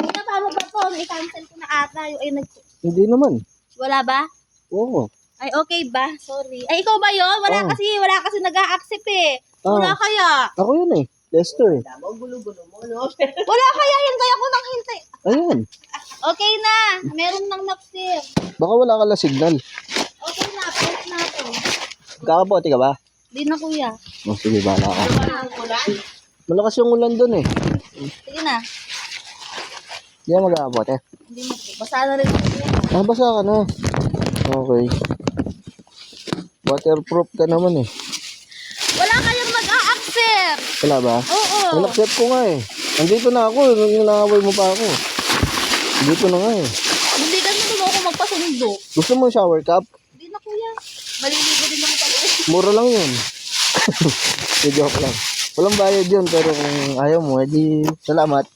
Ina, paano ba to? I-cancel ko na ata. Hindi naman. Wala ba? Oo. Ay, okay ba? Sorry. Ay, ikaw ba yun? Wala kasi nag-a-accept eh. Wala kaya. Ako yun eh. Lester eh. Wala kaya, hintay ako ng hintay. Ayan. Okay na. Meron nang napsir. Baka wala ka lang signal. Okay na, palit na ako. Kakabote ka ba? Di na kuya. Oh, sige, bahala ka. Malakas yung ulan dun eh. Sige na. Hindi ka magkakabote. Hindi na po. Basa na rin ako. Ah, basa ka na. Okay. Waterproof ka naman eh. Wala kayong mag-a-accept. Wala ba? Oo. Nag-accept ko nga eh. Nandito na ako. Nangaway mo pa ako. Dito na nga eh. Hindi ganito mo ako magpasundo. Gusto mo shower cup? Hindi na kuya. Maliligo din ako pala. Mura lang yun. Joke lang. Walang bayad yun. Pero kung ayaw mo, edi salamat.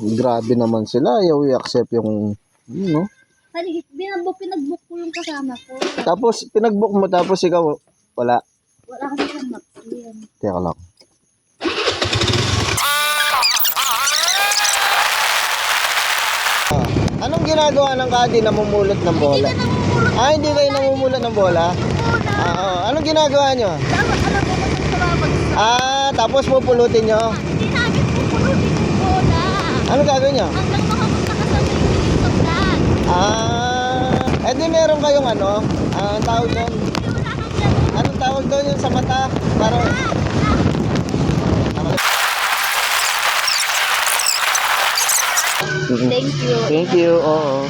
Grabe naman sila. Ayaw i-accept yung, no? Pinag-book ko yung kasama ko. Tapos, pinag-book mo, tapos ikaw, wala. Wala kasi siyang napsir. Teka lang. Anong ginagawa ng kadi na namumulot ng bola? Hindi kayo namumulot ng bola? Oo. Anong ginagawa nyo? Dapat alam mo kung sumabag. Tapos pupulutin nyo? Hindi namin pupulutin yung bola. Anong gagawin nyo? Hanggang makapunta ka sa may sa vlog. Di meron kayong ano? Anong tawag doon? Wala kang gano'n. Anong tawag doon yung sa mata? Para... Thank you. Thank you, oo.